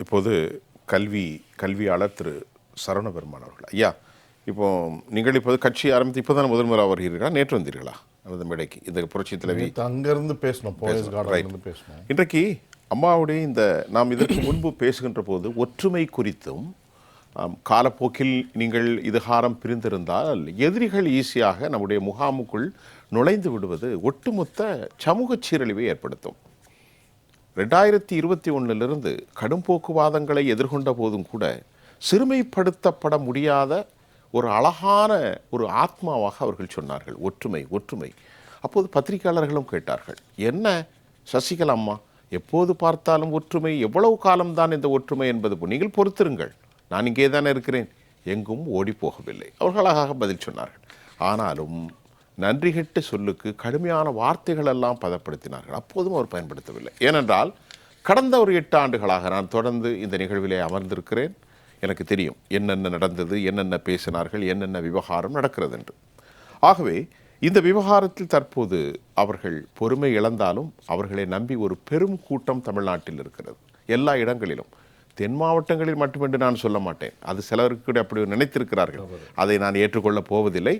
இப்போது கல்வியாளர் திரு சரவணபெருமான் அவர்கள். ஐயா, இப்போ நீங்கள் இப்போது கட்சி ஆரம்பித்து இப்போ தான் முதல் முறை வருகிறீர்களா, நேற்று வந்தீர்களா நமது மேடைக்கு? இந்த புரட்சி தலைவி அங்கேருந்து பேசணும், பேசணும். இன்றைக்கு அம்மாவுடைய இந்த நாம் இதற்கு முன்பு பேசுகின்ற போது ஒற்றுமை குறித்தும் காலப்போக்கில் நீங்கள் இதுகாரம் பிரிந்திருந்தால் எதிரிகள் ஈஸியாக நம்முடைய முகாமுக்குள் நுழைந்து விடுவது ஒட்டுமொத்த சமூக சீரழிவை ஏற்படுத்தும். 2021 கடும் போக்குவாதங்களை எதிர்கொண்ட போதும் கூட சிறுமைப்படுத்தப்பட முடியாத ஒரு அழகான ஒரு ஆத்மாவாக அவர்கள் சொன்னார்கள், ஒற்றுமை ஒற்றுமை. அப்போது பத்திரிகையாளர்களும் கேட்டார்கள், என்ன சசிகலா அம்மா எப்போது பார்த்தாலும் ஒற்றுமை, எவ்வளவு காலம்தான் இந்த ஒற்றுமை என்பது? நீங்கள் பொறுத்திருங்கள், நான் இங்கே தானே இருக்கிறேன், எங்கும் ஓடி போகவில்லை. அவர்கள் அழகாக பதில் சொன்னார்கள். ஆனாலும் நன்றி கெட்ட சொல்லுக்கு கடுமையான வார்த்தைகள் எல்லாம் பதப்படுத்தினார்கள். அப்போதும் அவர் பயன்படுத்தவில்லை. ஏனென்றால் கடந்த ஒரு 8 ஆண்டுகளாக நான் தொடர்ந்து இந்த நிகழ்விலே அமர்ந்திருக்கிறேன். எனக்கு தெரியும் என்னென்ன நடந்தது, என்னென்ன பேசினார்கள், என்னென்ன விவகாரம் நடக்கிறது என்று. ஆகவே இந்த விவகாரத்தில் தற்போது அவர்கள் பொறுமை இழந்தாலும் அவர்களை நம்பி ஒரு பெரும் கூட்டம் தமிழ்நாட்டில் இருக்கிறது, எல்லா இடங்களிலும். தென் மாவட்டங்களில் மட்டுமென்று நான் சொல்ல மாட்டேன், அது சிலருக்கு கூட அப்படி நினைத்திருக்கிறார்கள். அதை நான் ஏற்றுக்கொள்ளப் போவதில்லை.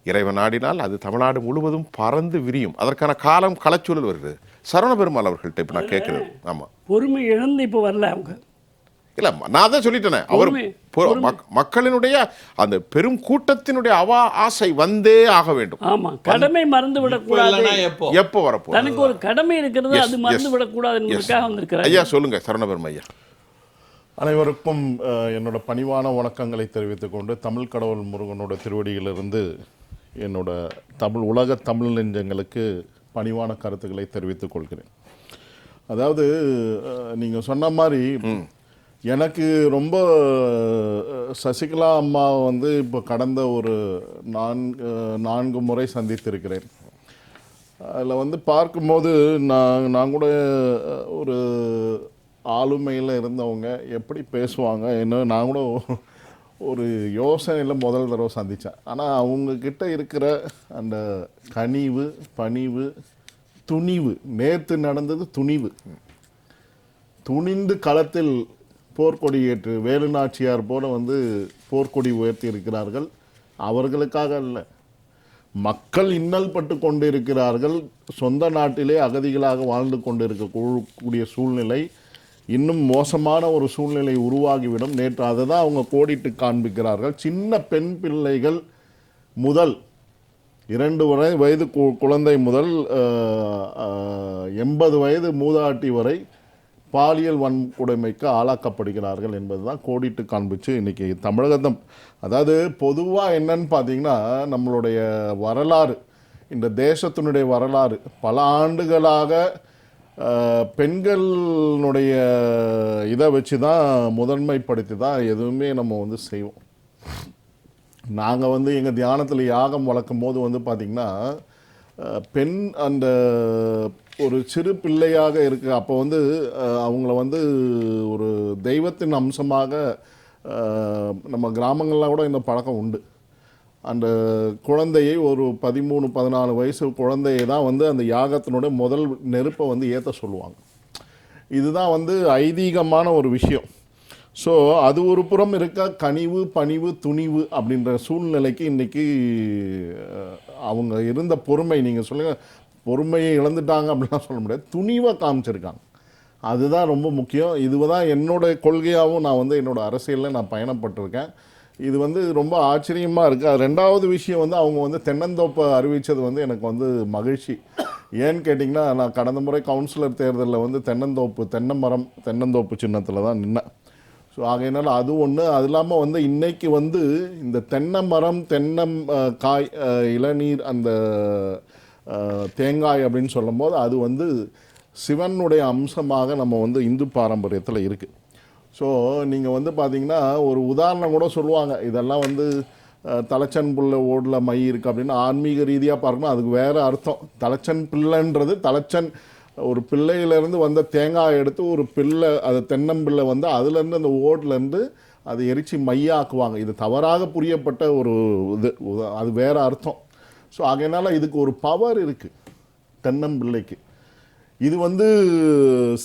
இறைவன் நாடினால் அது தமிழ்நாடு முழுவதும் பறந்து விரியும். அதற்கான காலம் களச்சூழல் வருகிறது. சரவணபெருமாள் அவர்கள்ட்ட இப்போ நான் கேட்குறேன். ஆமாம், பொறுமை இழந்து இப்போ வரல அவங்க. இல்லை, நான் தான் சொல்லிட்டேனே, அவர் மக்களினுடைய அந்த பெரும் கூட்டத்தினுடைய ஆசை வந்தே ஆக வேண்டும். ஆமா, கடமை மறந்து விடக்கூடாது. எப்போ வரப்போ தனக்கு ஒரு கடமை இருக்கிறது, அது மறந்து விடக்கூடாது என்பதற்காக வந்திருக்கிறார். ஐயா சொல்லுங்க சரவணபெருமாள் ஐயா. அனைவருக்கும் என்னோட பணிவான வணக்கங்களை தெரிவித்துக் கொண்டு, தமிழ் கடவுள் முருகனோட திருவடியிலிருந்து என்னோட உலக தமிழ் நெஞ்சங்களுக்கு பணிவான கருத்துக்களை தெரிவித்துக் கொள்கிறேன். அதாவது நீங்கள் சொன்ன மாதிரி எனக்கு ரொம்ப சசிகலா அம்மா இப்போ கடந்த ஒரு 4 முறை சந்தித்திருக்கிறேன். அதில் பார்க்கும்போது நான் கூட ஒரு ஆளுமையில் இருந்தவங்க எப்படி பேசுவாங்க என்ன நான் கூட ஒரு யோசனையில் முதல் தடவை சந்தித்தேன். ஆனால் அவங்கக்கிட்ட இருக்கிற அந்த கனிவு, பணிவு, துணிவு, நேற்று நடந்தது துணிவு, துணிந்து களத்தில் போர்க்கொடி ஏற்று வேலுநாச்சியார் போல போர்க்கொடி உயர்த்தி இருக்கிறார்கள். அவர்களுக்காக அல்ல, மக்கள் இன்னல் பட்டு கொண்டு இருக்கிறார்கள். சொந்த நாட்டிலே அகதிகளாக வாழ்ந்து கொண்டு இருக்கக்கூடிய சூழ்நிலை இன்னும் மோசமான ஒரு சூழ்நிலை உருவாகிவிடும். நேற்று அதை தான் அவங்க கோடிட்டு காண்பிக்கிறார்கள். சின்ன பெண் பிள்ளைகள் முதல் 2 வயது குழந்தை முதல் 80 வயது மூதாட்டி வரை பாலியல் வன்கொடுமைக்கு ஆளாக்கப்படுகிறார்கள் என்பது தான் கோடிட்டு காண்பிச்சு இன்றைக்கி தமிழகம். அதாவது பொதுவாக என்னன்னு பார்த்தீங்கன்னா, நம்மளுடைய வரலாறு, இந்த தேசத்தினுடைய வரலாறு பல ஆண்டுகளாக பெண்களுடைய இதை வச்சு தான் முதன்மைப்படுத்தி தான் எதுவுமே நம்ம செய்வோம். நாங்கள் எங்கள் தியானத்தில் யாகம் வளர்க்கும் போது பார்த்திங்கன்னா, பெண் அந்த ஒரு சிறு பிள்ளையாக இருக்கு, அப்போ அவங்கள ஒரு தெய்வத்தின் அம்சமாக நம்ம கிராமங்கள்லாம் கூட இந்த பழக்கம் உண்டு. அந்த குழந்தையை ஒரு 13-14 வயசு குழந்தையை தான் அந்த யாகத்தினுடைய முதல் நெருப்பை ஏற்ற சொல்லுவாங்க. இதுதான் ஐதீகமான ஒரு விஷயம். ஸோ அது ஒரு புறம் இருக்க, கனிவு, பணிவு, துணிவு அப்படின்ற சூழ்நிலைக்கு இன்றைக்கி அவங்க இருந்த பொறுமை, நீங்கள் சொல்லுங்கள் பொறுமையை இழந்துட்டாங்க அப்படின்லாம் சொல்ல முடியாது, துணிவை காமிச்சிருக்காங்க. அதுதான் ரொம்ப முக்கியம். இதுதான் என்னோடய கொள்கையாகவும் நான் என்னோடய அரசியலில் நான் பயணப்பட்டிருக்கேன். இது ரொம்ப ஆச்சரியமாக இருக்குது. அது 2வது விஷயம் அவங்க தென்னந்தோப்பை அறிவித்தது எனக்கு மகிழ்ச்சி. ஏன்னு கேட்டிங்கன்னா, நான் கடந்த முறை கவுன்சிலர் தேர்தலில் தென்னந்தோப்பு சின்னத்தில் தான் நின்னேன். ஸோ ஆகையினால அது ஒன்று. அது இல்லாமல் இன்றைக்கி இந்த தென்னை மரம், காய், இளநீர், அந்த தேங்காய் அப்படின்னு சொல்லும் போது அது சிவனுடைய அம்சமாக நம்ம இந்து பாரம்பரியத்தில் இருக்குது. ஸோ நீங்கள் பார்த்தீங்கன்னா, ஒரு உதாரணம் கூட சொல்லுவாங்க, இதெல்லாம் தலைச்சன் புள்ள ஓடல மை இருக்குது அப்படின்னு. ஆன்மீக ரீதியாக பார்க்கணும், அதுக்கு வேறு அர்த்தம். தலைச்சன் பிள்ளைன்றது தலைச்சன் ஒரு பிள்ளையிலேருந்து வந்த தேங்காய் எடுத்து ஒரு பிள்ளை, அது தென்னம்பிள்ளை அதுலேருந்து அந்த ஓட்லேருந்து அது எரித்து மையாக்குவாங்க. இது தவறாக புரியப்பட்ட ஒரு இது, அது வேறு அர்த்தம். ஸோ ஆகையினால இதுக்கு ஒரு பவர் இருக்குது தென்னம்பிள்ளைக்கு. இது வந்து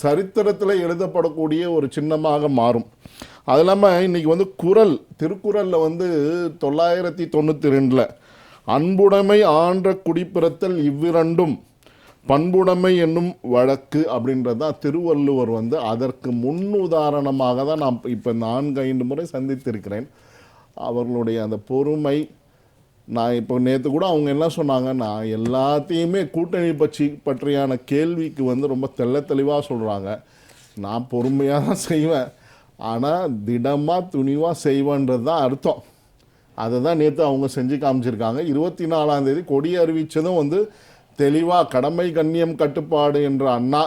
சரித்திரத்தில் எழுதப்படக்கூடிய ஒரு சின்னமாக மாறும். அது இல்லாமல் இன்றைக்கி வந்து திருக்குறளில் வந்து 992 அன்புடைமை ஆன்ற குடிப்பிறத்தல் இவ்விரண்டும் பண்புடைமை என்னும் வழக்கு அப்படின்றது தான் திருவள்ளுவர் வந்து அதற்கு முன் உதாரணமாக தான் நான் இப்போ 4-5 முறை சந்தித்திருக்கிறேன். அவர்களுடைய அந்த பொறுமை, நான் இப்போ நேற்று கூட அவங்க என்ன சொன்னாங்க, நான் எல்லாத்தையுமே கூட்டணி பற்றியான கேள்விக்கு வந்து ரொம்ப தெளிவாக சொல்கிறாங்க. நான் பொறுமையாக தான் செய்வேன், ஆனால் திடமாக துணிவாக செய்வேன்றது தான் அர்த்தம். அதை தான் நேற்று அவங்க செஞ்சு காமிச்சிருக்காங்க. 24ஆம் தேதி கொடி அறிவித்ததும் வந்து தெளிவாக கடமை கண்ணியம் கட்டுப்பாடு என்ற அண்ணா,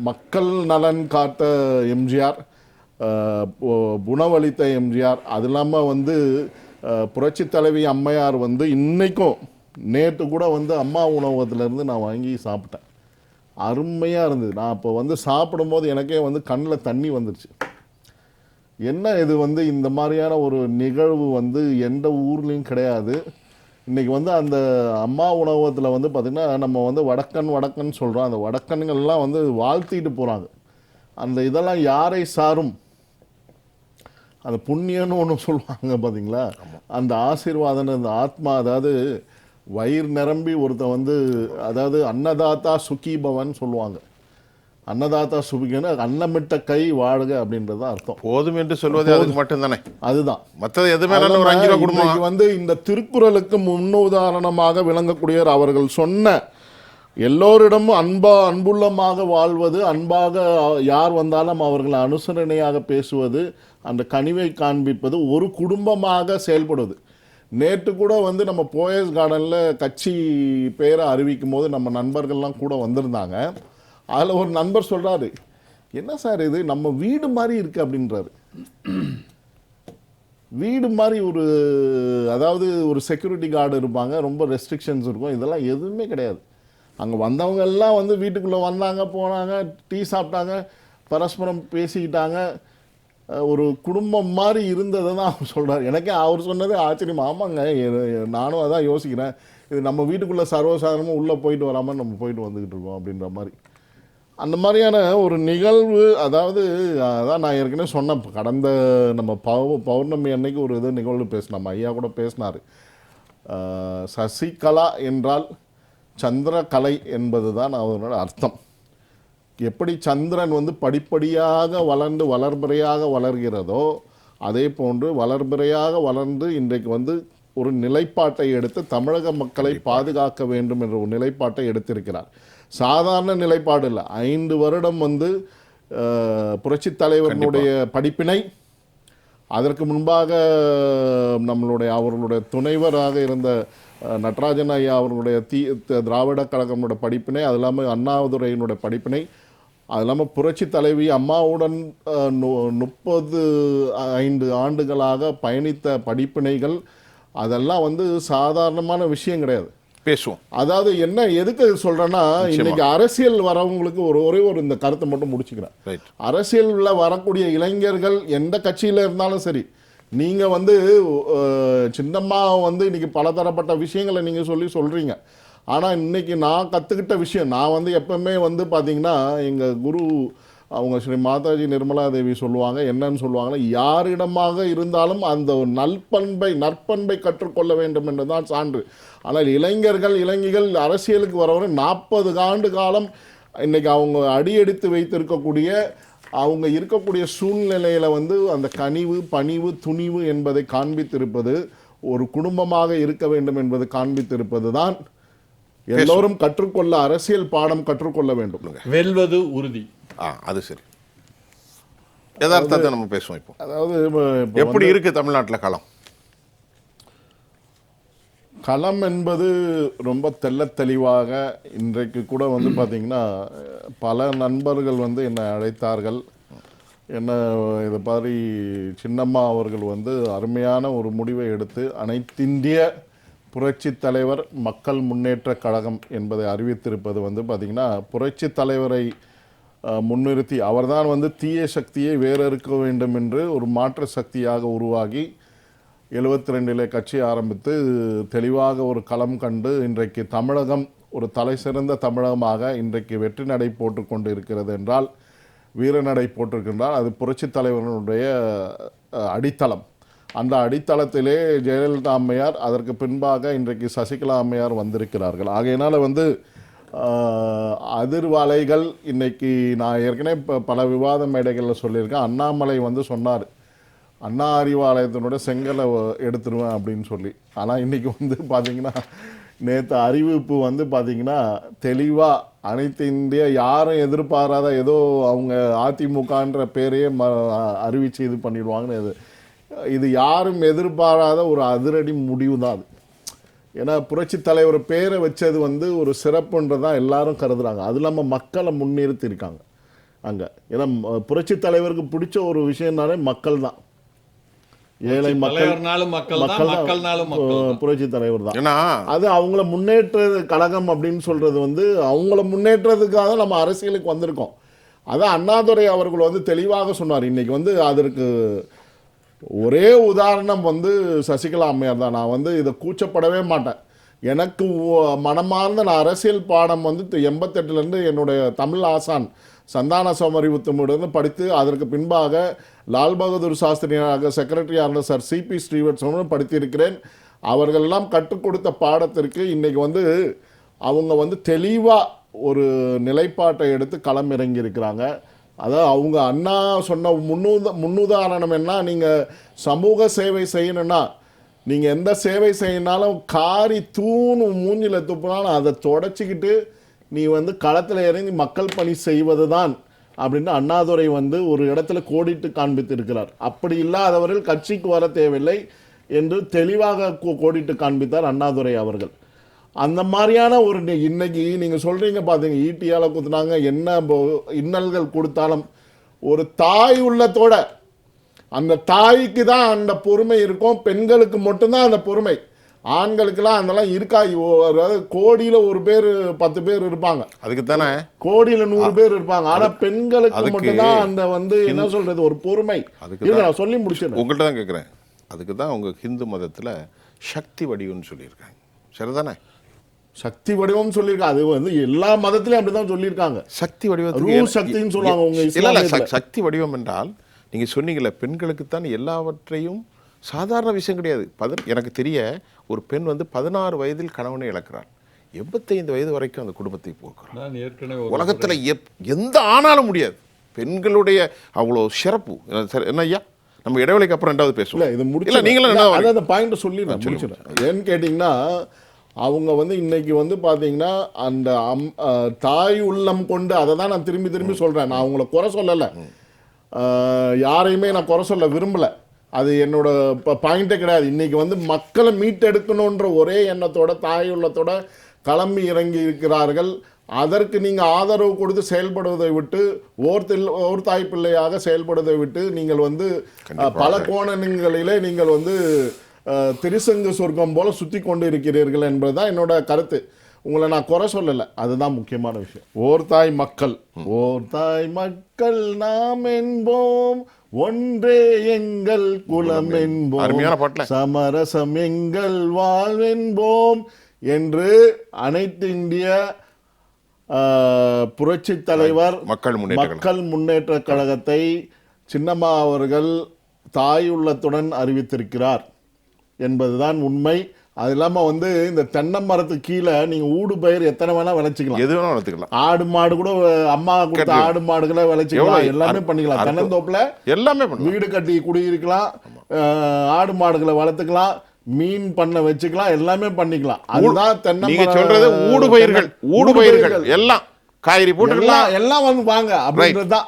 மக்கள் நலன் காத்த எம்ஜிஆர், உணவளித்த எம்ஜிஆர், அது இல்லாமல் வந்து புரட்சி தலைவி அம்மையார் வந்து இன்றைக்கும் நேற்று கூட வந்து அம்மா உணவகத்திலேருந்து நான் வாங்கி சாப்பிட்டேன். அருமையாக இருந்தது. நான் இப்போ வந்து சாப்பிடும்போது எனக்கே வந்து கண்ணில் தண்ணி வந்துடுச்சு. என்ன இது வந்து இந்த மாதிரியான ஒரு நிகழ்வு வந்து எந்த ஊர்லேயும் கிடையாது. இன்றைக்கி வந்து அந்த அம்மா உணவகத்தில் வந்து பார்த்திங்கன்னா நம்ம வந்து வடக்கன் சொல்கிறோம். அந்த வடக்கன்கள்லாம் வந்து வாழ்த்திட்டு போகிறாங்க. அந்த இதெல்லாம் யாரை சாரும்? அந்த புண்ணியன்னு ஒன்று சொல்லுவாங்க பார்த்தீங்களா, அந்த ஆசீர்வாதம், அந்த ஆத்மா, அதாவது வயிறு நிரம்பி ஒருத்தன் வந்து, அதாவது அன்னதாத்தா சுகீபவன் சொல்லுவாங்க. அன்னதாத்தா சுபிகன்னு அன்னமிட்ட கை வாழ்க அப்படின்றது அர்த்தம். போதும் என்று சொல்வது அதுக்கு மட்டும்தானே, அதுதான். மற்றது எதுவுமே ஒரு 5 ரூபா குடும்பம் வந்து இந்த திருக்குறளுக்கு முன்னுதாரணமாக விளங்கக்கூடியவர். அவர்கள் சொன்ன எல்லோரிடமும் அன்புள்ளமாக வாழ்வது, அன்பாக யார் வந்தாலும் அவர்களை அனுசரணையாக பேசுவது, அந்த கனிவை காண்பிப்பது, ஒரு குடும்பமாக செயல்படுவது. நேற்று கூட வந்து நம்ம போயஸ் கார்டனில் கட்சி பெயரை அறிவிக்கும் போது நம்ம நண்பர்கள்லாம் கூட வந்திருந்தாங்க. அதில் ஒரு நண்பர் சொல்கிறாரு, என்ன சார் இது நம்ம வீடு மாதிரி இருக்குது அப்படின்றாரு. வீடு மாதிரி ஒரு, அதாவது ஒரு செக்யூரிட்டி கார்டு இருப்பாங்க, ரொம்ப ரெஸ்ட்ரிக்ஷன்ஸ் இருக்கும், இதெல்லாம் எதுவுமே கிடையாது. அங்கே வந்தவங்க எல்லாம் வந்து வீட்டுக்குள்ளே வந்தாங்க, போனாங்க, டீ சாப்பிட்டாங்க, பரஸ்பரம் பேசிக்கிட்டாங்க, ஒரு குடும்பம் மாதிரி இருந்ததை தான் அவர் சொல்கிறார். எனக்கே அவர் சொன்னதே ஆச்சரியம். ஆமாங்க, நானும் அதான் யோசிக்கிறேன், இது நம்ம வீட்டுக்குள்ளே சர்வசாதாரணமாக உள்ளே போயிட்டு வராமல் நம்ம போயிட்டு வந்துக்கிட்டு இருக்கோம் அப்படின்ற மாதிரி. அந்த மாதிரியான ஒரு நிகழ்வு, அதாவது அதான் நான் ஏற்கனவே சொன்னேன், கடந்த நம்ம பௌர்ணமி அன்னைக்கு ஒரு இது நிகழ்வு பேசினோம், ஐயா கூட பேசினார். சசிகலா என்றால் சந்திரகலை என்பது தான் அதனோட அர்த்தம். எப்படி சந்திரன் வந்து படிப்படியாக வளர்ந்து வளர்பிறையாக வளர்கிறதோ அதே போன்று வளர்பிறையாக வளர்ந்து இன்றைக்கு வந்து ஒரு நிலைப்பாட்டை எடுத்து தமிழக மக்களை பாதுகாக்க வேண்டும் என்ற ஒரு நிலைப்பாட்டை எடுத்திருக்கிறார். சாதாரண நிலைப்பாடு இல்லை. 5 வருடம் வந்து புரட்சி தலைவர்களுடைய படிப்பினை, அதற்கு முன்பாக அவர்களுடைய துணைவராக இருந்த நடராஜன் ஐயா அவர்களுடைய திராவிட கழகமுடைய படிப்பினை, அது இல்லாமல் அண்ணாதுரையினுடைய படிப்பினை, அது இல்லாமல் புரட்சி தலைவி அம்மாவுடன் 35 ஆண்டுகளாக பயணித்த படிப்பினைகள், அதெல்லாம் வந்து சாதாரணமான விஷயம் கிடையாது. பேசுவோம். அதாவது என்ன, எதுக்கு சொல்கிறேன்னா, இன்னைக்கு அரசியல் வரவங்களுக்கு ஒரே ஒரு இந்த கருத்தை மட்டும் முடிச்சுக்கிறேன். அரசியலில் வரக்கூடிய இளைஞர்கள் எந்த கட்சியில் இருந்தாலும் சரி, நீங்கள் வந்து சின்னம்மா வந்து இன்றைக்கி பலதரப்பட்ட விஷயங்களை நீங்கள் சொல்கிறீங்க. ஆனால் இன்றைக்கி நான் கற்றுக்கிட்ட விஷயம், நான் வந்து எப்பவுமே வந்து பார்த்திங்கன்னா எங்கள் குரு அவங்க ஸ்ரீ மாதாஜி நிர்மலா தேவி சொல்லுவாங்க, என்னன்னு சொல்லுவாங்கன்னா, யாரிடமாக இருந்தாலும் அந்த நற்பண்பை கற்றுக்கொள்ள வேண்டும் என்று தான் சான்று. ஆனால் இளைஞிகள் அரசியலுக்கு வரவரை 40 ஆண்டு காலம் இன்றைக்கி அவங்க அடியெடுத்து வைத்திருக்கக்கூடிய, அவங்க இருக்கக்கூடிய சூழ்நிலையில் வந்து அந்த கனிவு, பணிவு, துணிவு என்பதை காண்பித்திருப்பது, ஒரு குடும்பமாக இருக்க வேண்டும் என்பதை காண்பித்திருப்பது தான் எல்லோரும் கற்றுக்கொள்ள, அரசியல் பாடம் கற்றுக்கொள்ள வேண்டும். வெல்வது உறுதி. அது சரி. யதார்த்தத்தை நம்ம பேசுவோம். இப்போ அதாவது எப்படி இருக்கு தமிழ்நாட்டில் களம் என்பது ரொம்ப தெளிவாக இன்றைக்கு கூட வந்து பார்த்திங்கன்னா பல நண்பர்கள் வந்து என்னை அழைத்தார்கள். என்ன இதை மாதிரி சின்னம்மா அவர்கள் வந்து அருமையான ஒரு முடிவை எடுத்து அனைத்திந்திய புரட்சி தலைவர் மக்கள் முன்னேற்ற கழகம் என்பதை அறிவித்திருப்பது வந்து பார்த்திங்கன்னா, புரட்சி தலைவரை முன்னிறுத்தி அவர்தான் வந்து தீய சக்தியை வேறறுக்க வேண்டும் என்று ஒரு மாற்று சக்தியாக உருவாகி 72 கட்சி ஆரம்பித்து தெளிவாக ஒரு களம் கண்டு இன்றைக்கு தமிழகம் ஒரு தலை சிறந்த தமிழகமாக இன்றைக்கு வெற்றி நடை போட்டு கொண்டு இருக்கிறது என்றால், வீரநடை போட்டிருக்கின்றால் அது புரட்சித் தலைவர்களுடைய அடித்தளம். அந்த அடித்தளத்திலே ஜெயலலிதா அம்மையார், அதற்கு பின்பாக இன்றைக்கு சசிகலா அம்மையார் வந்திருக்கிறார்கள். ஆகையினால் அதிர்வலைகள் இன்னைக்கு நான் ஏற்கனவே இப்போ பல விவாத மேடைகளில் சொல்லியிருக்கேன். அண்ணாமலை சொன்னார், அண்ணா அறிவாலயத்தினுடைய செங்கலை எடுத்துருவேன் அப்படின்னு சொல்லி. ஆனால் இன்றைக்கி பார்த்திங்கன்னா நேற்று அறிவிப்பு பார்த்திங்கன்னா தெளிவாக அனைத்து இந்தியா யாரும் எதிர்பாராத ஏதோ அவங்க அதிமுகன்ற பேரையே அறிவித்து இது பண்ணிடுவாங்கன்னு இது யாரும் எதிர்பாராத ஒரு அதிரடி முடிவு தான் அது. ஏன்னா புரட்சி தலைவர் பேரை வச்சது ஒரு சிறப்புன்றதான் எல்லாரும் கருதுறாங்க. அது இல்லாமல் மக்களை முன்னிறுத்தியிருக்காங்க அங்கே. ஏன்னா புரட்சி தலைவருக்கு பிடிச்ச ஒரு விஷயம்னாலே மக்கள் தான். ஏழை மக்கள் புரட்சி தலைவர் தான். அது அவங்கள முன்னேற்ற கழகம் அப்படின்னு சொல்றது அவங்கள முன்னேற்றதுக்காக நம்ம அரசியலுக்கு வந்திருக்கோம். அதான் அண்ணாதுரை அவர்கள் தெளிவாக சொன்னார். இன்னைக்கு அதற்கு ஒரே உதாரணம் சசிகலா அம்மையார் தான். நான் இதை கூச்சப்படவே மாட்டேன். எனக்கு மனமார்ந்த நான் அரசியல் பாடம் 88லேருந்து என்னுடைய தமிழ் ஆசான் சந்தான சோமரிபுத்தமிடம் படித்து, அதற்கு பின்பாக லால் பகதூர் சாஸ்திரியாக செக்ரட்டரியாக இருந்த சார் சிபி ஸ்ரீவத்சவனும் படித்திருக்கிறேன். அவர்களெல்லாம் கற்றுக் கொடுத்த பாடத்திற்கு இன்னைக்கு அவங்க தெளிவாக ஒரு நிலைப்பாட்டை எடுத்து களம் இறங்கி இருக்கிறாங்க. அதாவது அவங்க அண்ணா சொன்ன முன்னுதாரணம் என்ன, நீங்கள் சமூக சேவை செய்யணும்னா நீங்கள் எந்த சேவை செய்யினாலும் காரி தூணு மூஞ்சில் துப்புனாலும் அதை தொடச்சிக்கிட்டு நீ களத்தில் இறங்கி மக்கள் பணி செய்வது தான் அப்படின்னு அண்ணாதுரை ஒரு இடத்துல கோடிட்டு காண்பித்திருக்கிறார். அப்படி இல்லாதவர்கள் கட்சிக்கு வர தேவையில்லை என்று தெளிவாக கோடிட்டு காண்பித்தார் அண்ணாதுரை அவர்கள். அந்த மாதிரியான ஒரு இன்னைக்கு நீங்கள் சொல்கிறீங்க பார்த்தீங்க, ஈட்டியால் குத்துனாங்க, என்ன இன்னல்கள் கொடுத்தாலும் ஒரு தாய் உள்ளத்தோட அந்த தாய்க்கு தான் அந்த பொறுமை இருக்கும். பெண்களுக்கு மட்டும்தான் அந்த பொறுமை. ஆண்களுக்கெல்லாம் அதெல்லாம் இருக்கா? அதாவது கோடியில் ஒரு பேர் 10 பேர் இருப்பாங்க, அதுக்கு தானே கோடியில் 100 பேர் இருப்பாங்க. ஆனால் பெண்களுக்கு மட்டும்தான் அந்த என்ன சொல்றது ஒரு பொறுமை. அதுக்கு நான் சொல்லி முடிச்சேன், உங்கள்கிட்ட தான் கேட்குறேன். அதுக்கு தான் அவங்க ஹிந்து மதத்தில் சக்தி வடிவம்னு சொல்லியிருக்காங்க. சரிதானே? சக்தி வடிவம் சொல்லியிருக்காங்க. அது எல்லா மதத்திலையும் அப்படிதான் சொல்லியிருக்காங்க. சக்தி வடிவம் சக்தின்னு சொல்லுவாங்க. உங்க இல்ல, சக்தி வடிவம் என்றால் நீங்க சொன்னீங்கல்ல, பெண்களுக்குத்தான் எல்லாவற்றையும் சாதாரண விஷயம் கிடையாது. எனக்கு தெரிய ஒரு பெண் 16 வயதில் கணவனை இழக்கிறார், 85 வயது வரைக்கும் அந்த குடும்பத்தை போக்குறார். உலகத்தில் எந்த ஆனாலும் முடியாது. பெண்களுடைய அவ்வளோ சிறப்பு. என்ன ஐயா, நம்ம இடைவெளிக்கு அப்புறம் ரெண்டாவது பேசுவோம். இது முடியல, நீங்களும் அந்த பாயிண்ட் சொல்லி ஏன்னு கேட்டிங்கன்னா, அவங்க இன்னைக்கு பார்த்தீங்கன்னா அந்த தாய் உள்ளம் கொண்டு, அதை தான் நான் திரும்பி திரும்பி சொல்கிறேன். நான் அவங்கள குறை சொல்லலை, யாரையுமே நான் குறை சொல்ல விரும்பலை. அது என்னோட பாயிண்டே கிடையாது. இன்னைக்கு மக்களை மீட்டெடுக்கணுன்ற ஒரே எண்ணத்தோட தாய் உள்ளத்தோட கிளம்பி இறங்கி இருக்கிறார்கள். அதற்கு நீங்கள் ஆதரவு கொடுத்து செயல்படுவதை விட்டு ஓர் தாய் பிள்ளையாக செயல்படுவதை விட்டு நீங்கள் பல கோணங்களிலே நீங்கள் திருசங்கு சொர்க்கம் போல சுற்றி கொண்டு இருக்கிறீர்கள் என்பதுதான் என்னோட கருத்து. உங்களை நான் குறை சொல்லலை, அதுதான் முக்கியமான விஷயம். ஓர் தாய் மக்கள் நாம் என்போம், ஒன்றே எங்கள் குலம் என்போம், சமரசம் எங்கள் வாழ்வென்போம் என்று அனைத்து இந்திய புரட்சி தலைவர் மக்கள் முன்னேற்ற கழகத்தை சின்னம்மா அவர்கள் தாய் உள்ளத்துடன் அறிவித்திருக்கிறார் என்பதுதான் உண்மை. அது இல்லாம இந்த தென்னை மரத்துக்கு கீழே நீங்க ஊடு பயிர் எத்தனை வேணா விளைச்சிக்கலாம், எது வேணா வளர்த்துக்கலாம். ஆடு மாடு கூட அம்மா கொடுத்த ஆடு மாடுகளை விளைச்சிக்கலாம், எல்லாமே பண்ணிக்கலாம். தென்னந்தோப்புல எல்லாமே வீடு கட்டி குடியிருக்கலாம், ஆடு மாடுகளை வளர்த்துக்கலாம், மீன் பண்ண வச்சுக்கலாம், எல்லாமே பண்ணிக்கலாம். அதுதான் தென்னை சொல்றது. ஊடு பயிர்கள் எல்லாம் காய்கறி போட்டுக்கலாம், எல்லாம் வாங்க அப்படின்றதுதான்.